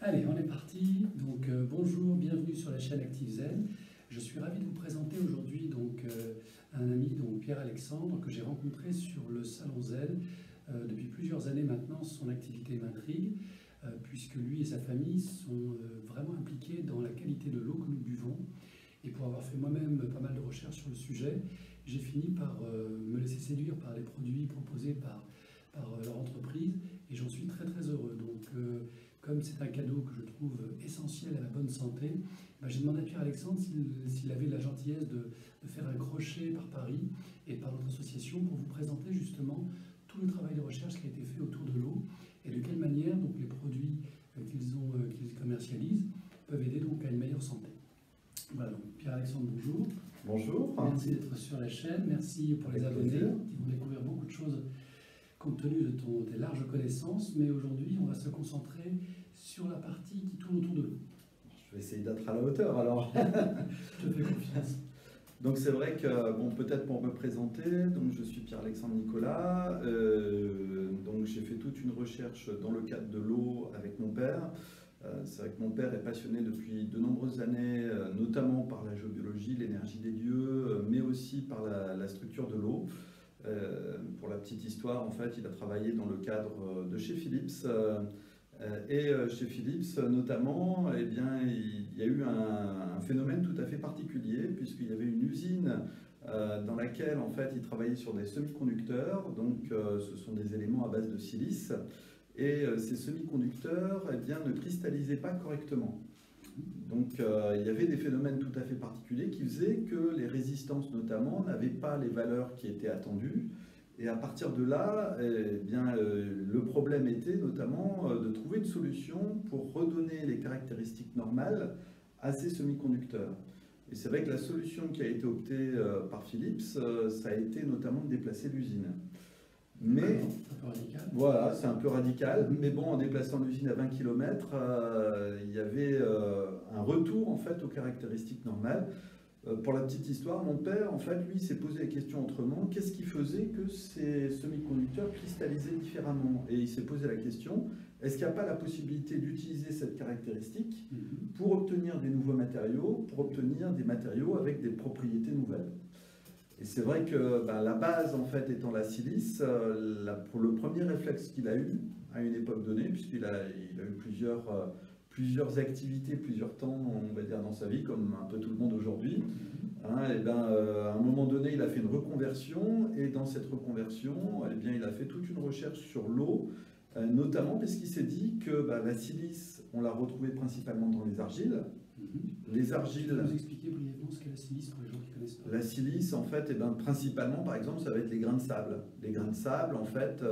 Allez, on est parti. Donc bonjour, bienvenue sur la chaîne ActiveZen. Je suis ravi de vous présenter aujourd'hui un ami, donc Pierre-Alexandre, que j'ai rencontré sur le Salon Zen. Depuis plusieurs années maintenant, son activité m'intrigue, puisque lui et sa famille sont vraiment impliqués dans la qualité de l'eau que nous buvons. Et pour avoir fait moi-même pas mal de recherches sur le sujet, j'ai fini par me laisser séduire par les produits proposés par leur entreprise, et j'en suis très très heureux. Donc comme c'est un cadeau que je trouve essentiel à la bonne santé, j'ai demandé à Pierre-Alexandre s'il avait la gentillesse de faire un crochet par Paris et par notre association pour vous présenter justement tout le travail de recherche qui a été fait autour de l'eau et de quelle manière donc, les produits qu'ils commercialisent peuvent aider donc, à une meilleure santé. Voilà, donc Pierre-Alexandre, bonjour. Bonjour. Merci d'être sur la chaîne, merci pour les abonnés qui vont découvrir beaucoup de choses compte tenu de tes larges connaissances, mais aujourd'hui on va se concentrer sur la partie qui tourne autour de l'eau. Je vais essayer d'être à la hauteur alors. Je te fais confiance. Donc c'est vrai que, bon, peut-être pour me présenter, donc je suis Pierre-Alexandre Nicolas, donc j'ai fait toute une recherche dans le cadre de l'eau avec mon père. C'est vrai que mon père est passionné depuis de nombreuses années, notamment par la géobiologie, l'énergie des lieux, mais aussi par la structure de l'eau. Pour la petite histoire, en fait, il a travaillé dans le cadre de chez Philips. Et chez Philips, notamment, eh bien, il y a eu un phénomène tout à fait particulier, puisqu'il y avait une usine dans laquelle, en fait, il travaillait sur des semi-conducteurs. Donc, ce sont des éléments à base de silice. Et ces semi-conducteurs, eh bien, ne cristallisaient pas correctement. Donc il y avait des phénomènes tout à fait particuliers qui faisaient que les résistances notamment n'avaient pas les valeurs qui étaient attendues. Et à partir de là, eh bien, le problème était notamment de trouver une solution pour redonner les caractéristiques normales à ces semi-conducteurs. Et c'est vrai que la solution qui a été optée par Philips, ça a été notamment de déplacer l'usine. Mais voilà, c'est un peu radical, mais bon, en déplaçant l'usine à 20 km, il y avait un retour en fait aux caractéristiques normales. Pour la petite histoire, mon père, en fait, lui, s'est posé la question autrement. Qu'est-ce qui faisait que ces semi-conducteurs cristallisaient différemment? Et il s'est posé la question, est-ce qu'il n'y a pas la possibilité d'utiliser cette caractéristique pour obtenir des nouveaux matériaux, pour obtenir des matériaux avec des propriétés nouvelles? Et c'est vrai que la base, en fait, étant la silice, pour le premier réflexe qu'il a eu à une époque donnée, puisqu'il a eu plusieurs activités, plusieurs temps, on va dire, dans sa vie, comme un peu tout le monde aujourd'hui, à un moment donné, il a fait une reconversion, et dans cette reconversion, eh bien, il a fait toute une recherche sur l'eau, notamment parce qu'il s'est dit que la silice, on l'a retrouvée principalement dans les argiles. Les argiles... Tu peux nous expliquer brièvement ce qu'est la silice pour les gens qui connaissent pas? La silice, en fait, principalement, par exemple, ça va être les grains de sable. Les grains de sable, en fait,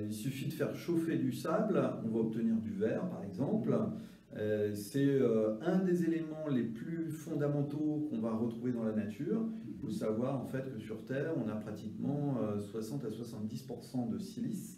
il suffit de faire chauffer du sable, on va obtenir du verre, par exemple. C'est un des éléments les plus fondamentaux qu'on va retrouver dans la nature. Il faut savoir, en fait, que sur Terre, on a pratiquement 60 à 70% de silice.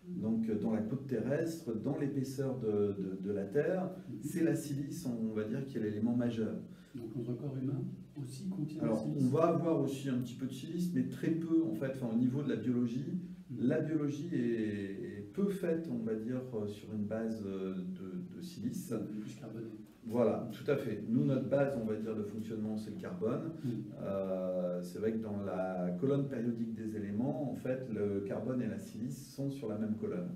Donc dans la croûte terrestre, dans l'épaisseur de la Terre, c'est la silice, on va dire, qui est l'élément majeur. Donc notre corps humain aussi contient la silice. On va avoir aussi un petit peu de silice, mais très peu en fait, au niveau de la biologie. La biologie est peu faite, on va dire, sur une base de silice. Plus carboné. Voilà, tout à fait. Nous, notre base, on va dire, de fonctionnement, c'est le carbone. C'est vrai que dans la colonne périodique des éléments, en fait, le carbone et la silice sont sur la même colonne.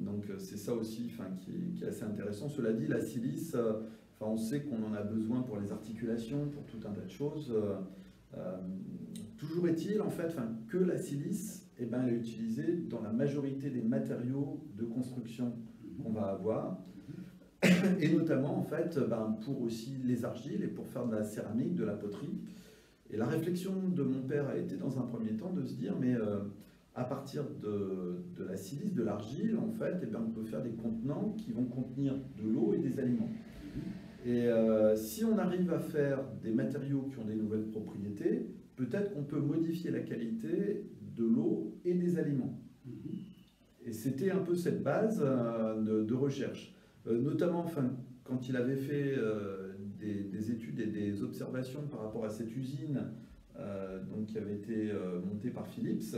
Donc, c'est ça aussi qui est assez intéressant. Cela dit, la silice, on sait qu'on en a besoin pour les articulations, pour tout un tas de choses. Toujours est-il, en fait, que la silice, elle est utilisée dans la majorité des matériaux de construction qu'on va avoir. Et notamment, en fait, pour aussi les argiles et pour faire de la céramique, de la poterie. Et la réflexion de mon père a été, dans un premier temps, de se dire, mais à partir de la silice, de l'argile, en fait, on peut faire des contenants qui vont contenir de l'eau et des aliments. Et si on arrive à faire des matériaux qui ont des nouvelles propriétés, peut-être qu'on peut modifier la qualité de l'eau et des aliments. Et c'était un peu cette base de recherche. Notamment quand il avait fait des études et des observations par rapport à cette usine qui avait été montée par Philips,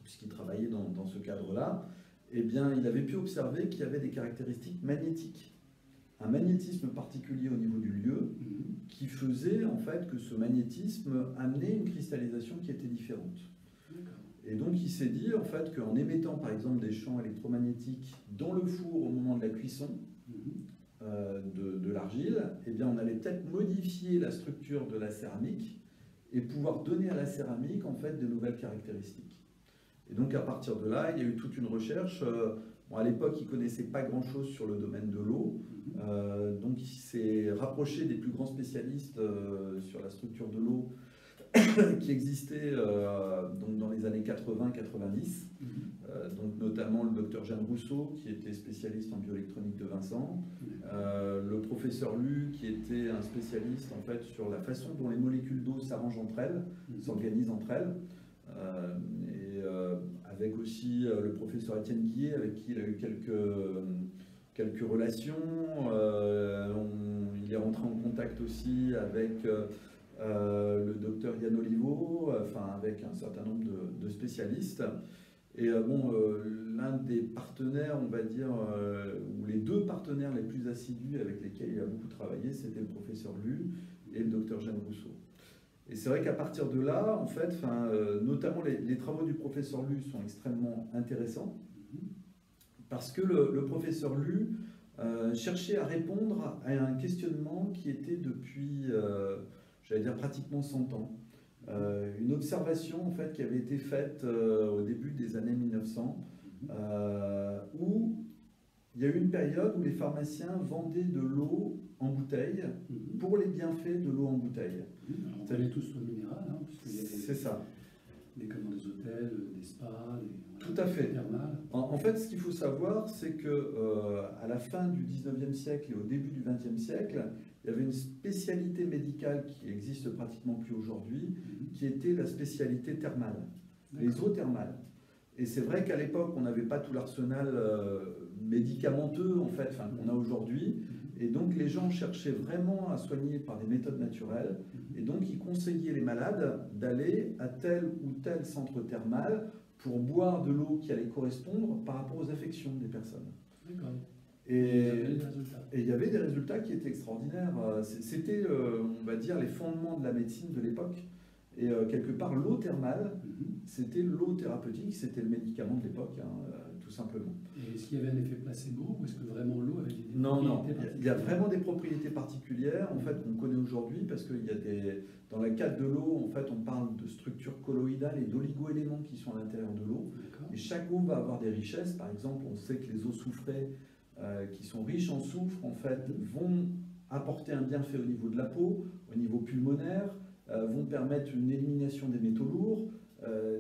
puisqu'il travaillait dans ce cadre-là. eh bien, il avait pu observer qu'il y avait des caractéristiques magnétiques. Un magnétisme particulier au niveau du lieu qui faisait en fait que ce magnétisme amenait une cristallisation qui était différente. Et donc il s'est dit en fait qu'en émettant par exemple des champs électromagnétiques dans le four au moment de la cuisson de l'argile, eh bien on allait peut-être modifier la structure de la céramique et pouvoir donner à la céramique en fait de nouvelles caractéristiques. Et donc à partir de là, il y a eu toute une recherche. Bon, à l'époque, il ne connaissait pas grand-chose sur le domaine de l'eau, donc il s'est rapproché des plus grands spécialistes sur la structure de l'eau qui existaient donc dans les années 80-90, donc notamment le docteur Jeanne Rousseau, qui était spécialiste en bioélectronique de Vincent, le professeur Lu, qui était un spécialiste en fait sur la façon dont les molécules d'eau s'arrangent entre elles, s'organisent entre elles, avec aussi le professeur Étienne Guillet, avec qui il a eu quelques relations. Il est rentré en contact aussi avec le docteur Yann Olivo, enfin avec un certain nombre de spécialistes. Et l'un des partenaires, on va dire, ou les deux partenaires les plus assidus avec lesquels il a beaucoup travaillé, c'était le professeur Lu et le docteur Jeanne Rousseau. Et c'est vrai qu'à partir de là, en fait, notamment les travaux du professeur Lu sont extrêmement intéressants parce que le professeur Lu cherchait à répondre à un questionnement qui était depuis, j'allais dire, pratiquement 100 ans. Une observation en fait, qui avait été faite au début des années 1900 où il y a eu une période où les pharmaciens vendaient de l'eau en bouteille pour les bienfaits de l'eau en bouteille. On connaît tous l'eau minérale, hein, puisqu'il y a c'est ça. des hôtels, des spas, tout à fait. Thermales. En fait, ce qu'il faut savoir, c'est que à la fin du 19e siècle et au début du 20e siècle, il y avait une spécialité médicale qui n'existe pratiquement plus aujourd'hui, qui était la spécialité thermale, les eaux thermales. Et c'est vrai qu'à l'époque, on n'avait pas tout l'arsenal médicamenteux en fait, qu'on a aujourd'hui. Et donc les gens cherchaient vraiment à soigner par des méthodes naturelles. Et donc ils conseillaient les malades d'aller à tel ou tel centre thermal pour boire de l'eau qui allait correspondre par rapport aux affections des personnes. D'accord. Et il y avait des résultats qui étaient extraordinaires. C'était, on va dire, les fondements de la médecine de l'époque. Et quelque part, l'eau thermale, c'était l'eau thérapeutique, c'était le médicament de l'époque, tout simplement. Et est-ce qu'il y avait un effet placebo ou est-ce que vraiment l'eau avait des propriétés particulières? Il y a vraiment des propriétés particulières, en fait, qu'on connaît aujourd'hui, parce qu'il y a dans la cadre de l'eau, en fait, on parle de structures colloïdales et d'oligo-éléments qui sont à l'intérieur de l'eau. Et chaque eau va avoir des richesses. Par exemple, on sait que les eaux soufrées, qui sont riches en soufre, en fait, vont apporter un bienfait au niveau de la peau, au niveau pulmonaire, vont permettre une élimination des métaux lourds.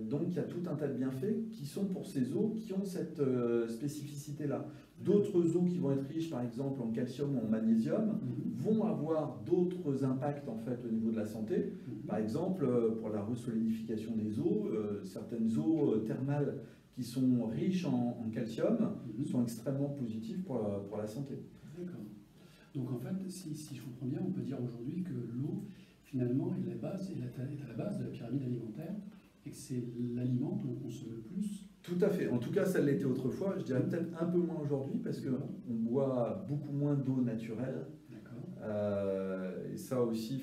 Donc il y a tout un tas de bienfaits qui sont pour ces eaux qui ont cette spécificité-là. D'autres eaux qui vont être riches, par exemple, en calcium ou en magnésium, vont avoir d'autres impacts en fait, au niveau de la santé. Par exemple, pour la resolidification des eaux, certaines eaux thermales qui sont riches en calcium sont extrêmement positives pour la santé. D'accord. Donc en fait, si je comprends bien, on peut dire aujourd'hui que l'eau, finalement, est à la base de la pyramide alimentaire et que c'est l'aliment que l'on consomme le plus. Tout à fait. En tout cas, ça l'était autrefois. Je dirais peut-être un peu moins aujourd'hui parce qu'on boit beaucoup moins d'eau naturelle. Et ça aussi,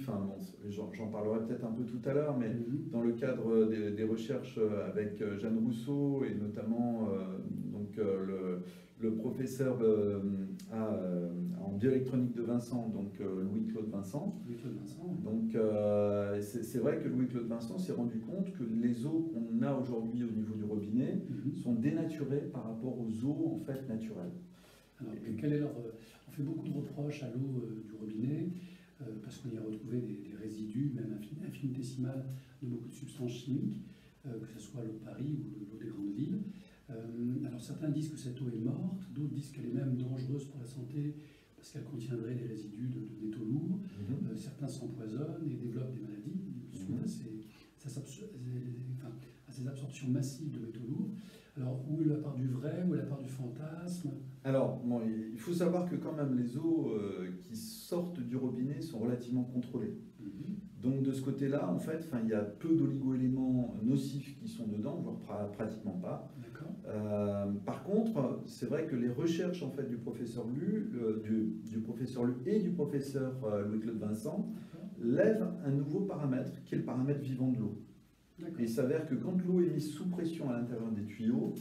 j'en parlerai peut-être un peu tout à l'heure, mais dans le cadre des recherches avec Jeanne Rousseau et notamment le professeur en bioélectronique de Vincent, donc Louis-Claude Vincent. Donc c'est vrai que Louis-Claude Vincent s'est rendu compte que les eaux qu'on a aujourd'hui au niveau du robinet sont dénaturées par rapport aux eaux en fait naturelles. Alors, on fait beaucoup de reproches à l'eau du robinet parce qu'on y a retrouvé des résidus, même infinitésimales, de beaucoup de substances chimiques, que ce soit l'eau de Paris ou l'eau des grandes villes. Alors certains disent que cette eau est morte, d'autres disent qu'elle est même dangereuse pour la santé parce qu'elle contiendrait des résidus de métaux lourds. Certains s'empoisonnent et développent des maladies suite à ces absorptions massives de métaux lourds. Alors, où est la part du vrai, où est la part du fantasme? Alors, bon, il faut savoir que quand même les eaux qui sortent du robinet sont relativement contrôlées. Donc de ce côté-là, en fait, il y a peu d'oligo-éléments nocifs qui sont dedans, voire pratiquement pas. Par contre, c'est vrai que les recherches en fait du professeur Lu, du professeur Lu et du professeur Louis-Claude Vincent lèvent un nouveau paramètre qui est le paramètre vivant de l'eau. Et il s'avère que quand l'eau est mise sous pression à l'intérieur des tuyaux,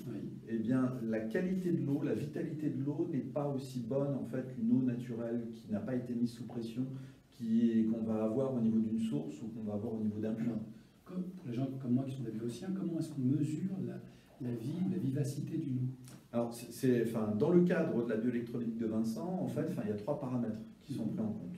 eh bien, la qualité de l'eau, la vitalité de l'eau n'est pas aussi bonne en fait qu'une eau naturelle qui n'a pas été mise sous pression, qu'on va avoir au niveau d'une source ou qu'on va avoir au niveau d'un puits. Pour les gens comme moi qui sont des vélotiens, comment est-ce qu'on mesure la vivacité d'une eau? Alors, dans le cadre de la bioélectronique de Vincent, en fait, il y a 3 paramètres qui sont pris en compte.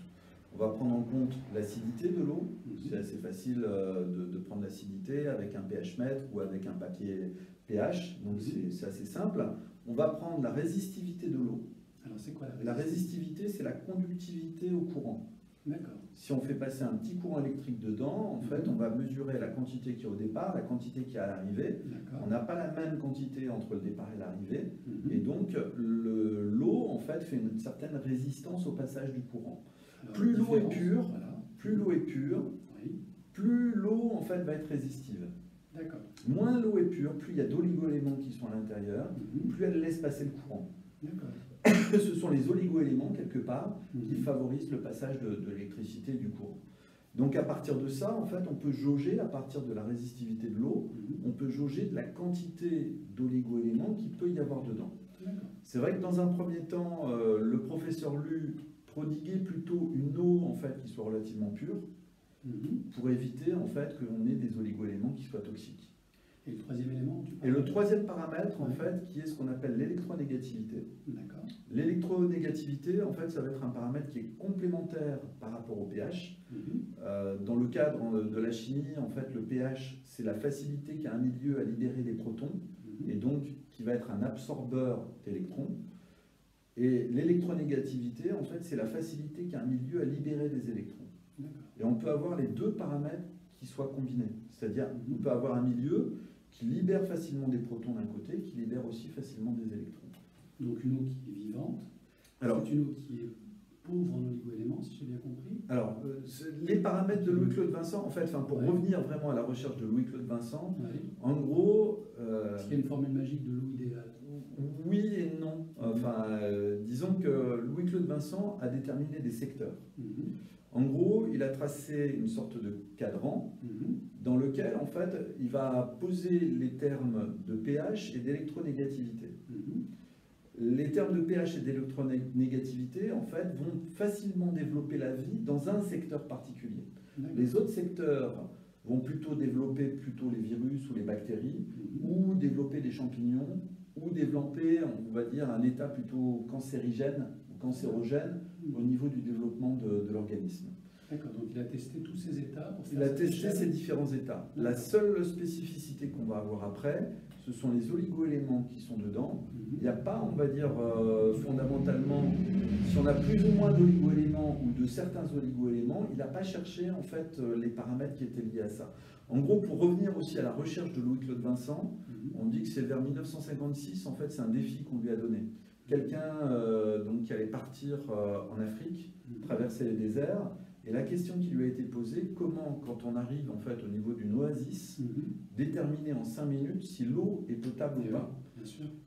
On va prendre en compte l'acidité de l'eau. C'est assez facile de prendre l'acidité avec un pH mètre ou avec un papier pH, donc c'est assez simple. On va prendre la résistivité de l'eau. Alors c'est quoi la résistivité? C'est la conductivité au courant. D'accord. Si on fait passer un petit courant électrique dedans, en fait, on va mesurer la quantité qu'il y a au départ, la quantité qu'il y a à l'arrivée. On n'a pas la même quantité entre le départ et l'arrivée. Et donc, l'eau, en fait une certaine résistance au passage du courant. Alors, plus l'eau est pure, plus l'eau en fait va être résistive. Moins l'eau est pure, plus il y a d'oligo-éléments qui sont à l'intérieur, plus elle laisse passer le courant. Ce sont les oligo-éléments, quelque part, qui favorisent le passage de l'électricité et du courant. Donc à partir de ça, en fait, on peut jauger, à partir de la résistivité de l'eau, on peut jauger de la quantité d'oligo-éléments qu'il peut y avoir dedans. C'est vrai que dans un premier temps, le professeur Lu prodiguait plutôt une eau en fait, qui soit relativement pure, pour éviter en fait qu'on ait des oligo-éléments qui soient toxiques. Et le troisième élément Et le troisième paramètre, en fait, qui est ce qu'on appelle l'électronégativité. L'électronégativité, en fait, ça va être un paramètre qui est complémentaire par rapport au pH. Dans le cadre de la chimie, en fait, le pH, c'est la facilité qu'a un milieu à libérer des protons, et donc qui va être un absorbeur d'électrons. Et l'électronégativité, en fait, c'est la facilité qu'a un milieu à libérer des électrons. Et on peut avoir les 2 paramètres qui soient combinés. C'est-à-dire, on peut avoir un milieu qui libère facilement des protons d'un côté, qui libère aussi facilement des électrons. Donc une eau qui est vivante, c'est une eau qui est pauvre en oligo-éléments, si j'ai bien compris. Alors, les paramètres de Louis-Claude Vincent, en fait, pour revenir vraiment à la recherche de Louis-Claude Vincent, en gros... Est-ce qu'il y a une formule magique de l'eau idéale? Oui et non. Disons que Louis-Claude Vincent a déterminé des secteurs. En gros, il a tracé une sorte de cadran dans lequel, en fait, il va poser les termes de pH et d'électronégativité. Les termes de pH et d'électronégativité, en fait, vont facilement développer la vie dans un secteur particulier. Les autres secteurs vont plutôt développer les virus ou les bactéries, ou développer des champignons, ou développer, on va dire, un état plutôt cancérigène ou cancérogène au niveau du développement de l'organisme. D'accord, donc il a testé tous ces états pour faire Il a testé ces différents états. La seule spécificité qu'on va avoir après, ce sont les oligo-éléments qui sont dedans. Il n'y a pas, on va dire, fondamentalement, si on a plus ou moins d'oligo-éléments ou de certains oligo-éléments, il n'a pas cherché en fait les paramètres qui étaient liés à ça. En gros, pour revenir aussi à la recherche de Louis-Claude Vincent, on dit que c'est vers 1956, en fait, c'est un défi qu'on lui a donné. Quelqu'un qui allait partir en Afrique, traverser les déserts, et la question qui lui a été posée, comment, quand on arrive en fait au niveau d'une oasis, déterminer en 5 minutes si l'eau est potable ou pas.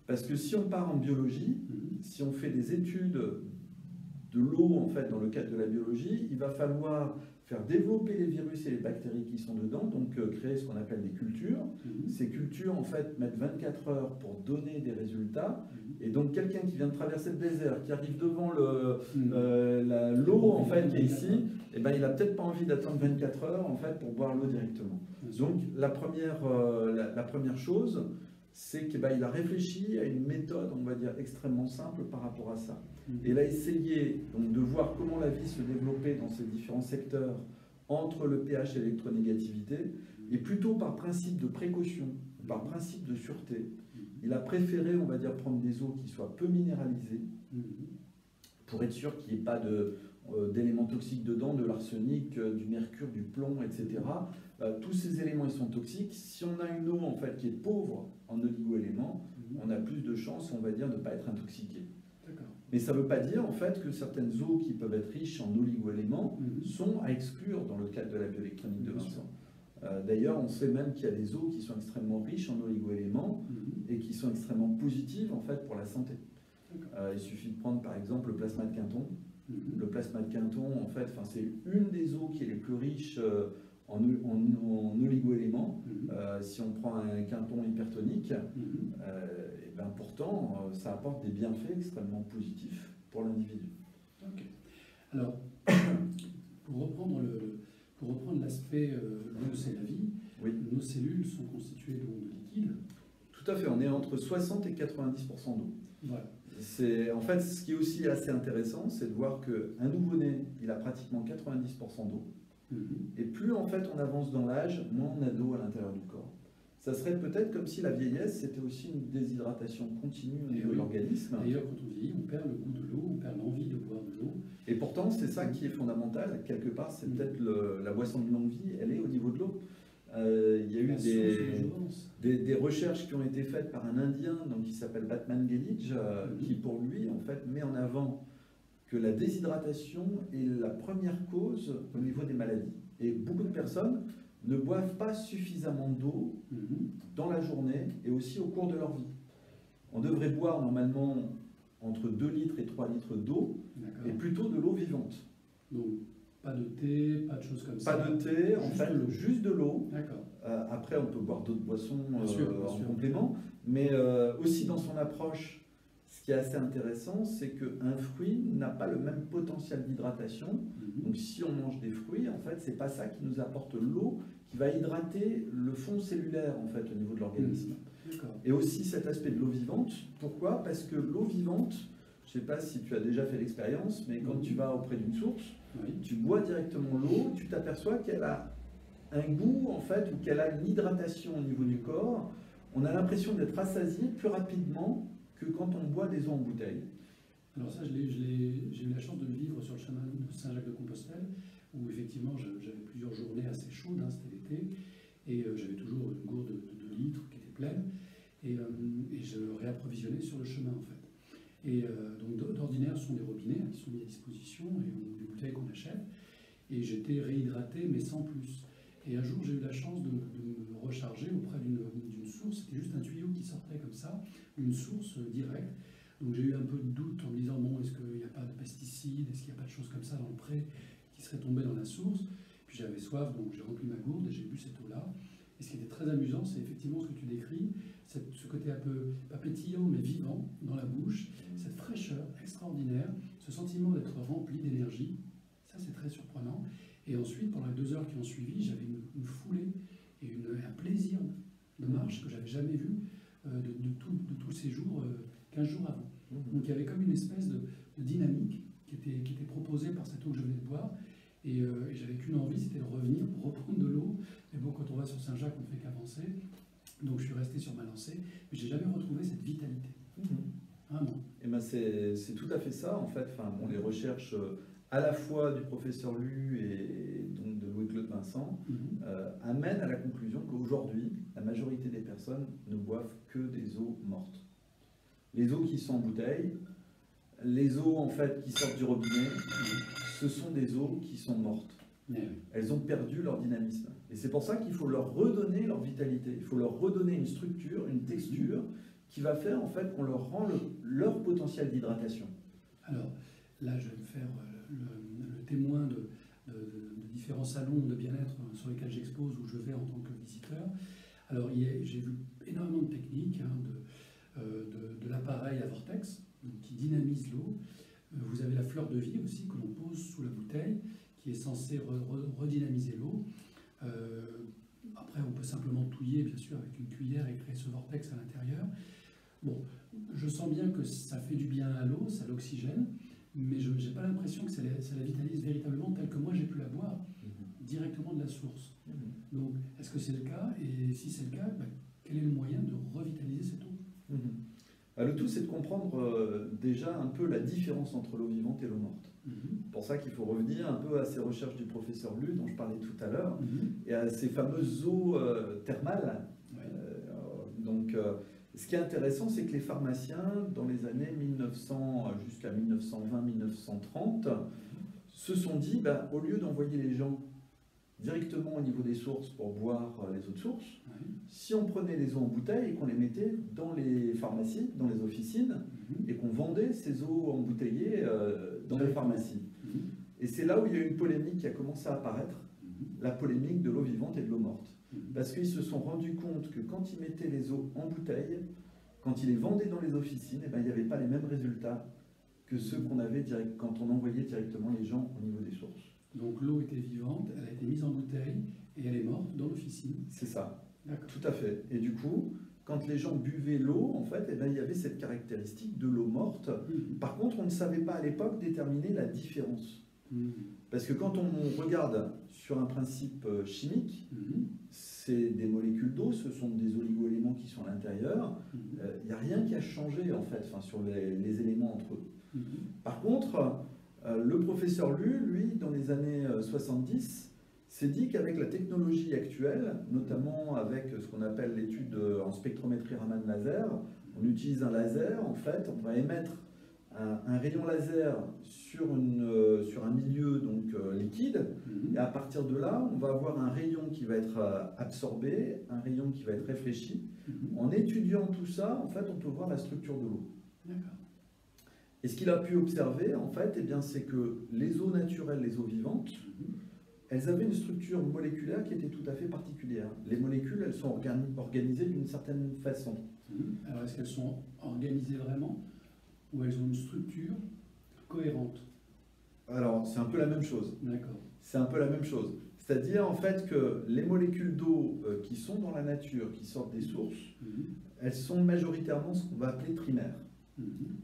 Parce que si on part en biologie, si on fait des études de l'eau en fait dans le cadre de la biologie, il va falloir faire développer les virus et les bactéries qui sont dedans, donc créer ce qu'on appelle des cultures. Ces cultures en fait mettent 24 heures pour donner des résultats. Et donc quelqu'un qui vient de traverser le désert, qui arrive devant l'eau en fait qui est ici, eh ben, il n'a peut-être pas envie d'attendre 24 heures en fait pour boire l'eau directement. Donc la première chose, c'est qu'il a réfléchi à une méthode, on va dire, extrêmement simple par rapport à ça. Et il a essayé donc, de voir comment la vie se développait dans ces différents secteurs entre le pH et l'électronégativité, et plutôt par principe de précaution, par principe de sûreté, il a préféré, on va dire, prendre des eaux qui soient peu minéralisées, pour être sûr qu'il n'y ait pas d'éléments toxiques dedans, de l'arsenic, du mercure, du plomb, etc. Tous ces éléments ils sont toxiques. Si on a une eau en fait qui est pauvre en oligo-éléments, on a plus de chances, on va dire, de ne pas être intoxiqué. Mais ça ne veut pas dire en fait que certaines eaux qui peuvent être riches en oligo-éléments sont à exclure dans le cadre de la bioélectronique de Vincent. D'ailleurs, on sait même qu'il y a des eaux qui sont extrêmement riches en oligo-éléments et qui sont extrêmement positives en fait pour la santé. Il suffit de prendre par exemple le plasma de Quinton. Le plasma de Quinton, en fait, c'est une des eaux qui est les plus riches en oligo-éléments. Si on prend un Quinton hypertonique, et ben pourtant, ça apporte des bienfaits extrêmement positifs pour l'individu. Ok. Alors, pour reprendre l'aspect l'eau c'est la vie, oui. Nos cellules sont constituées donc de liquide. Tout à fait, on est entre 60 et 90% d'eau. Voilà. En fait, ce qui est aussi assez intéressant, c'est de voir qu'un nouveau-né, il a pratiquement 90% d'eau. Et plus en fait on avance dans l'âge, moins on a d'eau à l'intérieur du corps. Ça serait peut-être comme si la vieillesse, c'était aussi une déshydratation continue au niveau de l'organisme. D'ailleurs, quand on vieillit, on perd le goût de l'eau, on perd l'envie de boire de l'eau. Et pourtant, c'est ça qui est fondamental. Quelque part, c'est peut-être la boisson de longue vie, elle est au niveau de l'eau. Il y a eu des recherches qui ont été faites par un Indien donc, qui s'appelle Batman Gelidge, qui pour lui, en fait, met en avant que la déshydratation est la première cause au niveau des maladies. Et beaucoup de personnes ne boivent pas suffisamment d'eau dans la journée et aussi au cours de leur vie. On devrait boire normalement entre 2 litres et 3 litres d'eau, et plutôt de l'eau vivante. Donc, pas de thé, pas de choses comme ça. Pas de thé, en fait, juste de l'eau. D'accord. Après, on peut boire d'autres boissons bien sûr. complément, mais aussi dans son approche, ce qui est assez intéressant, c'est qu'un fruit n'a pas le même potentiel d'hydratation. Donc, si on mange des fruits, en fait, c'est pas ça qui nous apporte l'eau, qui va hydrater le fond cellulaire, en fait, au niveau de l'organisme. Et aussi cet aspect de l'eau vivante. Pourquoi? Parce que l'eau vivante, je ne sais pas si tu as déjà fait l'expérience, mais quand tu vas auprès d'une source, tu bois directement l'eau, tu t'aperçois qu'elle a un goût, en fait, ou qu'elle a une hydratation au niveau du corps. On a l'impression d'être rassasié plus rapidement que quand on boit des eaux en bouteille. Alors ça, j'ai eu la chance de le vivre sur le chemin de Saint-Jacques-de-Compostelle, où effectivement j'avais plusieurs journées assez chaudes, c'était l'été, et j'avais toujours une gourde de 2 litres qui était pleine, et je réapprovisionnais sur le chemin en fait. Et donc d'ordinaire, ce sont des robinets qui sont mis à disposition, et des bouteilles qu'on achète, et j'étais réhydraté, mais sans plus. Et un jour, j'ai eu la chance de me recharger auprès d'une source, c'était juste un tuyau qui sortait comme ça, une source directe. Donc j'ai eu un peu de doute en me disant, bon, est-ce qu'il n'y a pas de pesticides, est-ce qu'il n'y a pas de choses comme ça dans le pré qui seraient tombées dans la source? Puis j'avais soif, donc j'ai rempli ma gourde et j'ai bu cette eau-là. Et ce qui était très amusant, c'est effectivement ce que tu décris, ce côté un peu, pas pétillant, mais vivant dans la bouche, cette fraîcheur extraordinaire, ce sentiment d'être rempli d'énergie, ça c'est très surprenant. Et ensuite, pendant les 2 heures qui ont suivi, j'avais une foulée et un plaisir de marche que j'avais jamais vu de tous ces jours, 15 jours avant. Donc il y avait comme une espèce de dynamique qui était proposée par cette eau que je venais de boire, et j'avais qu'une envie, c'était de revenir pour reprendre de l'eau. Mais bon, quand on va sur Saint-Jacques, on ne fait qu'avancer. Donc je suis resté sur ma lancée, mais j'ai jamais retrouvé cette vitalité. Vraiment. Et ben c'est tout à fait ça, en fait. Enfin, bon, les recherches à la fois du professeur Lu et donc de Louis-Claude Vincent amènent à la conclusion qu'aujourd'hui, la majorité des personnes ne boivent que des eaux mortes. Les eaux qui sont en bouteille, les eaux en fait qui sortent du robinet, ce sont des eaux qui sont mortes. Elles ont perdu leur dynamisme. Et c'est pour ça qu'il faut leur redonner leur vitalité. Il faut leur redonner une structure, une texture qui va faire en fait qu'on leur rend leur potentiel d'hydratation. Alors là, je vais me faire le témoin de différents salons de bien-être sur lesquels j'expose ou je vais en tant que visiteur. Alors j'ai vu énormément de techniques, de l'appareil à vortex qui dynamise l'eau. Vous avez la fleur de vie aussi que l'on pose sous la bouteille qui est censée redynamiser l'eau. Après, on peut simplement touiller, bien sûr, avec une cuillère et créer ce vortex à l'intérieur. Bon, je sens bien que ça fait du bien à l'eau, ça l'oxygène, mais je n'ai pas l'impression que ça la vitalise véritablement telle que moi j'ai pu la boire directement de la source. Donc, est-ce que c'est le cas? Et si c'est le cas, quel est le moyen de revitaliser cette eau? Le tout, c'est de comprendre déjà un peu la différence entre l'eau vivante et l'eau morte. C'est pour ça qu'il faut revenir un peu à ces recherches du professeur Lu, dont je parlais tout à l'heure, et à ces fameuses eaux thermales. Ce qui est intéressant, c'est que les pharmaciens, dans les années 1900 jusqu'à 1920-1930, se sont dit, au lieu d'envoyer les gens directement au niveau des sources pour boire les eaux de source. Oui. Si on prenait les eaux en bouteille et qu'on les mettait dans les pharmacies, dans les officines, et qu'on vendait ces eaux embouteillées dans les pharmacies. Et c'est là où il y a eu une polémique qui a commencé à apparaître, la polémique de l'eau vivante et de l'eau morte. Parce qu'ils se sont rendus compte que quand ils mettaient les eaux en bouteille, quand ils les vendaient dans les officines, eh ben, il n'y avait pas les mêmes résultats que ceux qu'on avait quand on envoyait directement les gens au niveau des sources. Donc l'eau était vivante, elle a été mise en bouteille et elle est morte dans l'officine. C'est ça, D'accord. tout à fait. Et du coup, quand les gens buvaient l'eau, en fait, eh ben, il y avait cette caractéristique de l'eau morte. Par contre, on ne savait pas à l'époque déterminer la différence. Parce que quand on regarde sur un principe chimique, c'est des molécules d'eau, ce sont des oligo-éléments qui sont à l'intérieur. Il n'y a rien qui a changé en fait, sur les éléments entre eux. Par contre, le professeur Lu, lui, dans les années 70, s'est dit qu'avec la technologie actuelle, notamment avec ce qu'on appelle l'étude en spectrométrie Raman laser, on utilise un laser, en fait, on va émettre un rayon laser sur un milieu donc, liquide, et à partir de là, on va avoir un rayon qui va être absorbé, un rayon qui va être réfléchi. En étudiant tout ça, en fait, on peut voir la structure de l'eau. Et ce qu'il a pu observer, en fait, eh bien, c'est que les eaux naturelles, les eaux vivantes, elles avaient une structure moléculaire qui était tout à fait particulière. Les molécules, elles sont organisées d'une certaine façon. Alors, est-ce qu'elles sont organisées vraiment ou elles ont une structure cohérente? Alors, c'est un peu la même chose. D'accord. C'est un peu la même chose. C'est-à-dire, en fait, que les molécules d'eau qui sont dans la nature, qui sortent des sources, elles sont majoritairement ce qu'on va appeler primaires.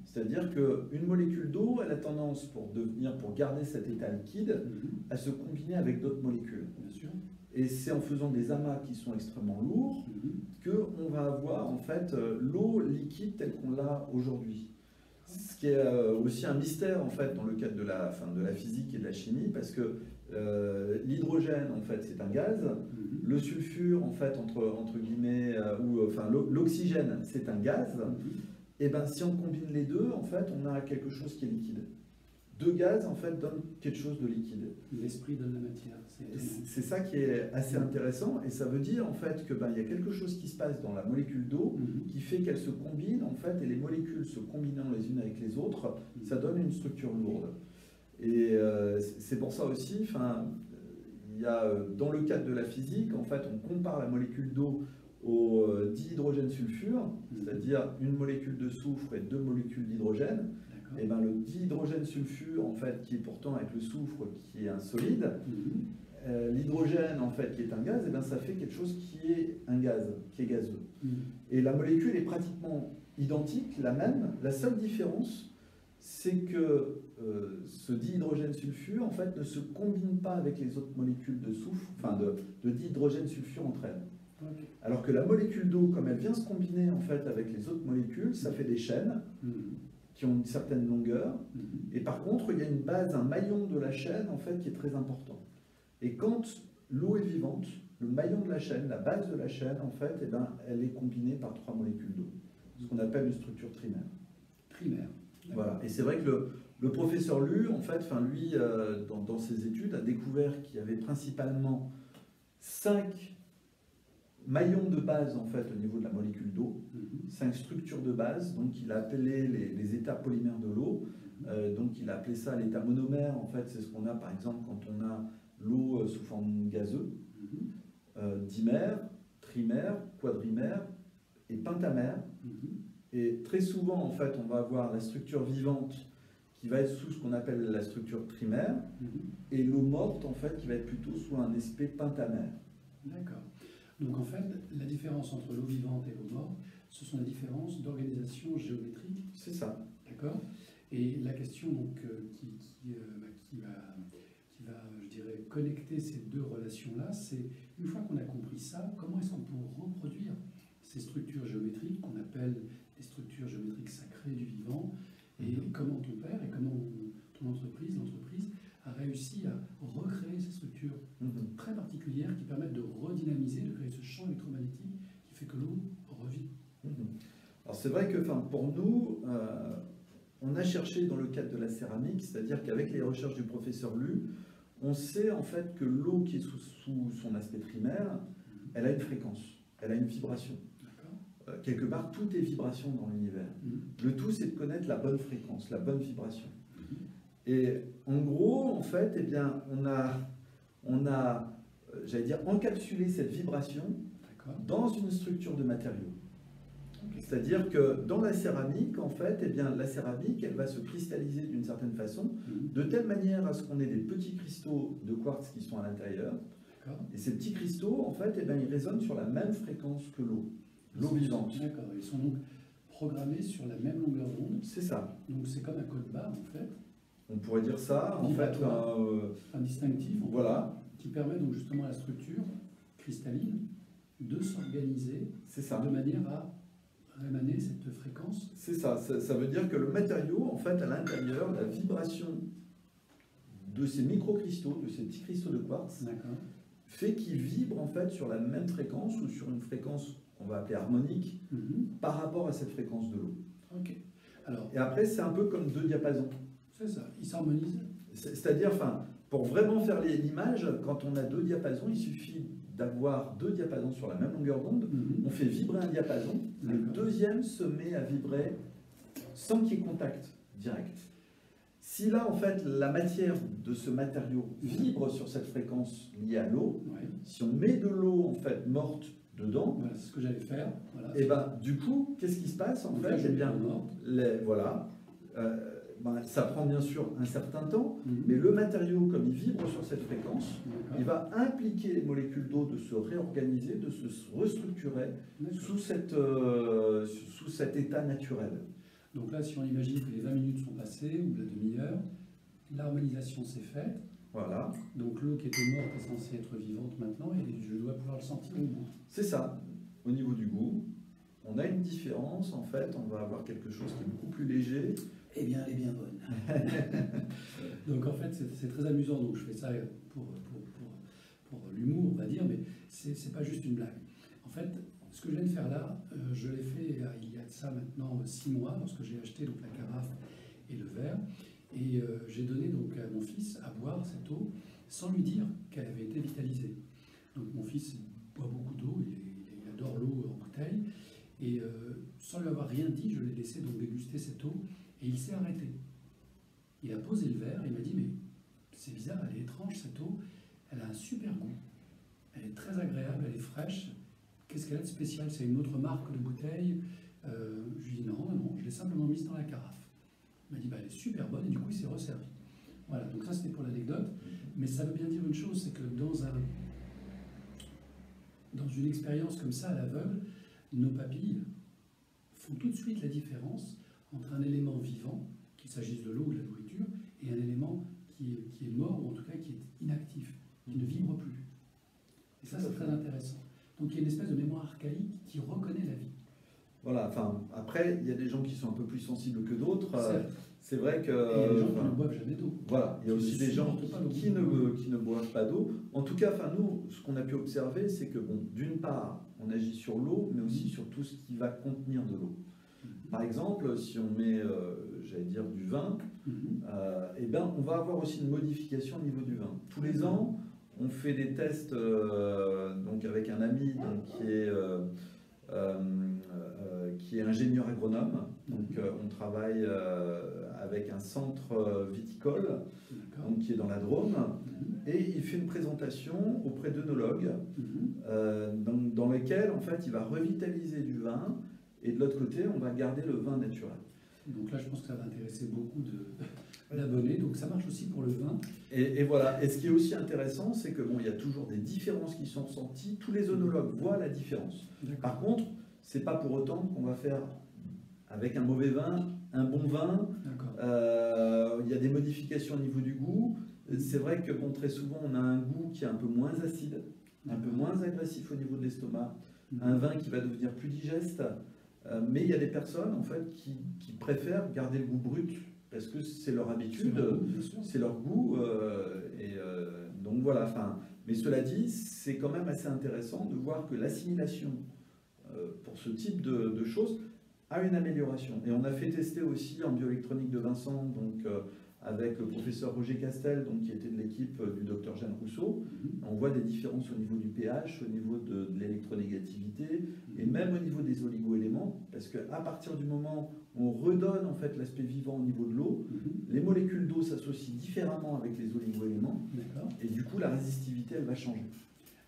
C'est-à-dire qu'une molécule d'eau, elle a tendance, pour garder cet état liquide, à se combiner avec d'autres molécules. Bien sûr. Et c'est en faisant des amas qui sont extrêmement lourds qu'on va avoir en fait l'eau liquide telle qu'on l'a aujourd'hui. Ce qui est aussi un mystère en fait dans le cadre de la physique et de la chimie, parce que l'hydrogène en fait c'est un gaz, le sulfure en fait entre guillemets l'oxygène c'est un gaz. Et ben si on combine les deux, en fait, on a quelque chose qui est liquide. Deux gaz, en fait, donnent quelque chose de liquide. L'esprit donne la matière. C'est ça qui est assez intéressant, et ça veut dire, en fait, que il y a quelque chose qui se passe dans la molécule d'eau qui fait qu'elle se combine, en fait, et les molécules se combinant les unes avec les autres, ça donne une structure lourde. Et c'est pour ça aussi, il y a, dans le cadre de la physique, en fait, on compare la molécule d'eau au dihydrogène-sulfure, c'est-à-dire une molécule de soufre et deux molécules d'hydrogène. Et ben le dihydrogène-sulfure, en fait, qui est pourtant avec le soufre qui est un solide, l'hydrogène, en fait, qui est un gaz, et ben ça fait quelque chose qui est un gaz, qui est gazeux. Et la molécule est pratiquement identique, la même. La seule différence, c'est que ce dihydrogène-sulfure, en fait, ne se combine pas avec les autres molécules de soufre, de dihydrogène-sulfure entre elles. Alors que la molécule d'eau, comme elle vient se combiner en fait avec les autres molécules, ça fait des chaînes qui ont une certaine longueur. Et par contre, il y a une base, un maillon de la chaîne en fait qui est très important. Et quand l'eau est vivante, le maillon de la chaîne, la base de la chaîne, en fait, eh ben, elle est combinée par trois molécules d'eau, ce qu'on appelle une structure trimaire. Primaire. Voilà. Et c'est vrai que le professeur Lu, en fait, lui, dans ses études, a découvert qu'il y avait principalement 5 maillons de base en fait au niveau de la molécule d'eau, 5 structures de base, donc il a appelé les états polymères de l'eau, donc il a appelé ça l'état monomère, en fait c'est ce qu'on a par exemple quand on a l'eau sous forme gazeuse, dimère, trimère, quadrimère et pentamère, et très souvent en fait on va avoir la structure vivante qui va être sous ce qu'on appelle la structure trimaire, et l'eau morte en fait qui va être plutôt sous un aspect pentamère. D'accord. Donc en fait, la différence entre l'eau vivante et l'eau morte, ce sont les différences d'organisation géométrique. C'est ça. D'accord. Et la question donc, qui va, je dirais, connecter ces deux relations-là, c'est une fois qu'on a compris ça, comment est-ce qu'on peut reproduire ces structures géométriques qu'on appelle des structures géométriques sacrées du vivant, et comment ton père et comment ton l'entreprise a réussi à recréer ces structures très particulières qui permettent de redynamiser, de créer ce champ électromagnétique qui fait que l'eau revit. Alors c'est vrai que pour nous, on a cherché dans le cadre de la céramique, c'est-à-dire qu'avec les recherches du professeur Lu, on sait en fait que l'eau qui est sous son aspect primaire, elle a une fréquence, elle a une vibration. Quelque part, tout est vibration dans l'univers. Le tout, c'est de connaître la bonne fréquence, la bonne vibration. Et en gros, en fait, eh bien, on a j'allais dire, encapsulé cette vibration dans une structure de matériaux. C'est-à-dire que dans la céramique, en fait, eh bien, la céramique, elle va se cristalliser d'une certaine façon, de telle manière à ce qu'on ait des petits cristaux de quartz qui sont à l'intérieur. Et ces petits cristaux, en fait, eh bien, ils résonnent sur la même fréquence que l'eau vivante. D'accord, ils sont donc programmés sur la même longueur d'onde. C'est ça. Donc c'est comme un code barre, en fait. On pourrait dire ça, en fait. Un distinctif. Voilà. Qui permet donc justement à la structure cristalline de s'organiser de manière à rémaner cette fréquence. C'est ça. Ça veut dire que le matériau, en fait, à l'intérieur, la vibration de ces microcristaux, de ces petits cristaux de quartz, fait qu'ils vibrent en fait sur la même fréquence ou sur une fréquence qu'on va appeler harmonique par rapport à cette fréquence de l'eau. Alors, et après, c'est un peu comme deux diapasons. C'est ça, ils s'harmonisent. C'est-à-dire, pour vraiment faire l'image, quand on a deux diapasons, il suffit d'avoir deux diapasons sur la même longueur d'onde, on fait vibrer un diapason, le deuxième se met à vibrer sans qu'il y ait contact direct. Si là, en fait, la matière de ce matériau vibre sur cette fréquence liée à l'eau, si on met de l'eau, en fait, morte dedans, c'est ce que j'allais faire. Et ben, du coup, qu'est-ce qui se passe, en fait? Eh bien, ça prend bien sûr un certain temps, mais le matériau, comme il vibre sur cette fréquence, il va impliquer les molécules d'eau de se réorganiser, de se restructurer sous cet état naturel. Donc là, si on imagine que les 20 minutes sont passées, ou la demi-heure, l'harmonisation s'est faite. Voilà. Donc l'eau qui était morte est censée être vivante maintenant, et je dois pouvoir le sentir au goût. C'est ça. Au niveau du goût, on a une différence, en fait, on va avoir quelque chose qui est beaucoup plus léger. Eh bien, elle est bien bonne. Donc en fait, c'est très amusant. Donc je fais ça pour l'humour, on va dire, mais c'est pas juste une blague. En fait, ce que je viens de faire là, je l'ai fait il y a de ça maintenant 6 mois, lorsque j'ai acheté donc, la carafe et le verre. Et j'ai donné donc à mon fils à boire cette eau sans lui dire qu'elle avait été vitalisée. Donc mon fils boit beaucoup d'eau, il adore l'eau en bouteille. Et sans lui avoir rien dit, je l'ai laissé donc déguster cette eau. Et il s'est arrêté. Il a posé le verre et il m'a dit, mais c'est bizarre, elle est étrange cette eau, elle a un super goût. Elle est très agréable, elle est fraîche. Qu'est-ce qu'elle a de spécial? C'est une autre marque de bouteille? Je lui ai dit non, je l'ai simplement mise dans la carafe. Il m'a dit, bah, elle est super bonne et du coup il s'est resservi. Voilà, donc ça c'était pour l'anecdote. Mais ça veut bien dire une chose, c'est que dans une expérience comme ça à l'aveugle, nos papilles font tout de suite la différence entre un élément vivant, qu'il s'agisse de l'eau ou de la nourriture, et un élément qui est mort, ou en tout cas qui est inactif, qui ne vibre plus. Et ça, c'est très intéressant. Donc il y a une espèce de mémoire archaïque qui reconnaît la vie. Voilà, après, il y a des gens qui sont un peu plus sensibles que d'autres. C'est vrai que... Et il y a des gens qui ne boivent jamais d'eau. Voilà, il y a aussi des gens qui ne boivent pas d'eau. En tout cas, nous, ce qu'on a pu observer, c'est que, d'une part, on agit sur l'eau, mais aussi sur tout ce qui va contenir de l'eau. Par exemple, si on met, j'allais dire, du vin, eh ben, on va avoir aussi une modification au niveau du vin. Tous les ans, on fait des tests donc avec un ami donc, qui est ingénieur agronome. Donc, on travaille avec un centre viticole donc, qui est dans la Drôme. Et il fait une présentation auprès d'œnologues dans lesquels en fait, il va revitaliser du vin. Et de l'autre côté, on va garder le vin naturel. Donc là, je pense que ça va intéresser beaucoup d'abonnés. Donc ça marche aussi pour le vin. Et voilà. Et ce qui est aussi intéressant, c'est que il y a toujours des différences qui sont ressenties. Tous les œnologues voient la différence. Par contre, c'est pas pour autant qu'on va faire avec un mauvais vin un bon vin. Il y a des modifications au niveau du goût. C'est vrai que très souvent, on a un goût qui est un peu moins acide, un peu moins agressif au niveau de l'estomac. Un vin qui va devenir plus digeste. Mais il y a des personnes en fait qui préfèrent garder le goût brut parce que c'est leur habitude, c'est leur goût. Donc voilà. Mais cela dit, c'est quand même assez intéressant de voir que l'assimilation pour ce type de choses a une amélioration. Et on a fait tester aussi en bioélectronique de Vincent, donc avec le professeur Roger Castel, donc, qui était de l'équipe du docteur Jeanne Rousseau. On voit des différences au niveau du pH, au niveau de l'électronégativité, et même au niveau des oligo-éléments, parce qu'à partir du moment où on redonne en fait l'aspect vivant au niveau de l'eau, les molécules d'eau s'associent différemment avec les oligo-éléments, et du coup la résistivité elle va changer.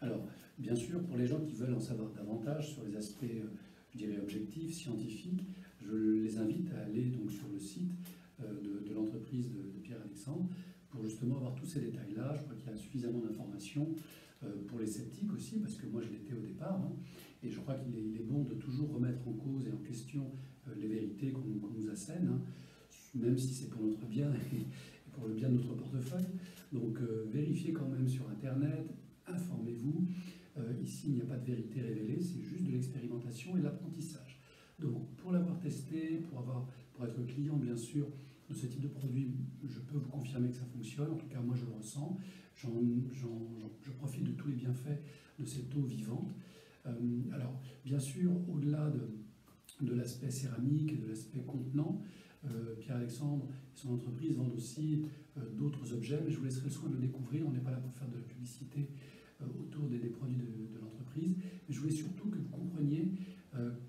Alors, bien sûr, pour les gens qui veulent en savoir davantage sur les aspects, je dirais, objectifs, scientifiques, je les invite à aller donc sur le site de l'entreprise de Pierre-Alexandre pour justement avoir tous ces détails-là. Je crois qu'il y a suffisamment d'informations pour les sceptiques aussi, parce que moi je l'étais au départ, hein, et je crois qu'il est bon de toujours remettre en cause et en question les vérités qu'on nous assène, hein, même si c'est pour notre bien et pour le bien de notre portefeuille. Donc vérifiez quand même sur Internet, informez-vous. Ici, il n'y a pas de vérité révélée, c'est juste de l'expérimentation et de l'apprentissage. Donc, pour l'avoir testé, pour être client, bien sûr, de ce type de produit, je peux vous confirmer que ça fonctionne. En tout cas, moi, je le ressens. Je profite de tous les bienfaits de cette eau vivante. Alors, bien sûr, au-delà de l'aspect céramique et de l'aspect contenant, Pierre-Alexandre et son entreprise vendent aussi d'autres objets, mais je vous laisserai le soin de le découvrir. On n'est pas là pour faire de la publicité autour des produits de l'entreprise. Mais je voulais surtout que vous compreniez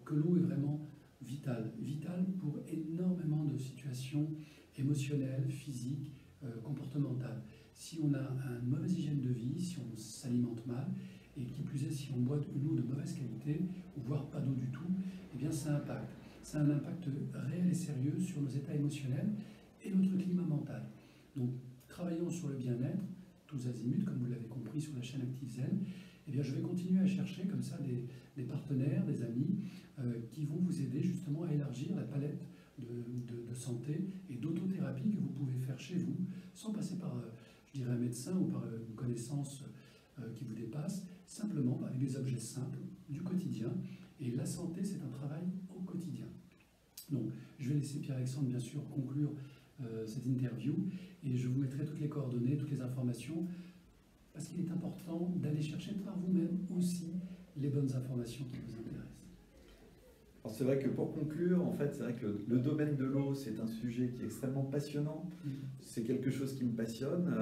que l'eau est vraiment vitale. Vitale pour énormément de situations émotionnelles, physiques, comportementales. Si on a une mauvaise hygiène de vie, si on s'alimente mal, et qui plus est si on boit une eau de mauvaise qualité, ou voire pas d'eau du tout, eh bien ça impacte. Ça a un impact réel et sérieux sur nos états émotionnels et notre climat mental. Donc travaillons sur le bien-être, tous azimuts, comme vous l'avez compris sur la chaîne ActiveZen. Eh bien, je vais continuer à chercher comme ça des partenaires, des amis qui vont vous aider justement à élargir la palette de santé et d'autothérapie que vous pouvez faire chez vous, sans passer par, je dirais, un médecin ou par une connaissance qui vous dépasse, simplement avec des objets simples du quotidien. Et la santé, c'est un travail au quotidien. Donc, je vais laisser Pierre-Alexandre, bien sûr, conclure cette interview et je vous mettrai toutes les coordonnées, toutes les informations, parce qu'il est important d'aller chercher par vous-même aussi les bonnes informations qui vous intéressent. Alors c'est vrai que pour conclure, en fait, c'est vrai que le domaine de l'eau, c'est un sujet qui est extrêmement passionnant. C'est quelque chose qui me passionne.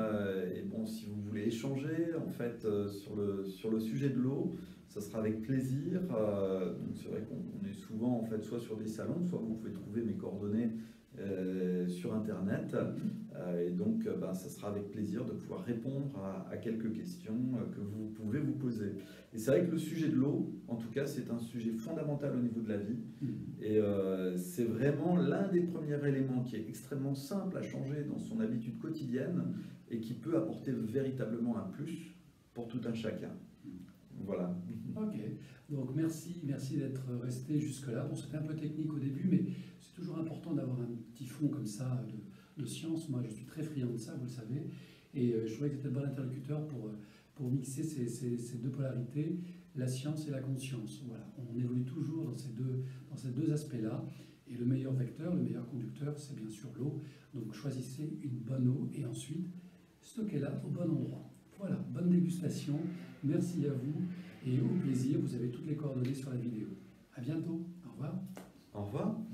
Et bon, si vous voulez échanger, en fait, sur le sujet de l'eau, ça sera avec plaisir. Donc c'est vrai qu'on est souvent, en fait, soit sur des salons, soit vous pouvez trouver mes coordonnées sur Internet. Et donc, ça sera avec plaisir de pouvoir répondre à quelques questions que vous pouvez vous poser. Et c'est vrai que le sujet de l'eau, en tout cas, c'est un sujet fondamental au niveau de la vie. Et c'est vraiment l'un des premiers éléments qui est extrêmement simple à changer dans son habitude quotidienne et qui peut apporter véritablement un plus pour tout un chacun. Voilà. Ok, donc merci d'être resté jusque-là. Bon, c'était un peu technique au début, mais c'est toujours important d'avoir un petit fond comme ça de science. Moi, je suis très friand de ça, vous le savez, et je trouvais que c'était le bon interlocuteur pour mixer ces deux polarités, la science et la conscience. Voilà, on évolue toujours dans ces deux aspects-là, et le meilleur vecteur, le meilleur conducteur, c'est bien sûr l'eau. Donc choisissez une bonne eau et ensuite stockez-la au bon endroit. Voilà, bonne dégustation, merci à vous et au plaisir. Vous avez toutes les coordonnées sur la vidéo. À bientôt, au revoir. Au revoir.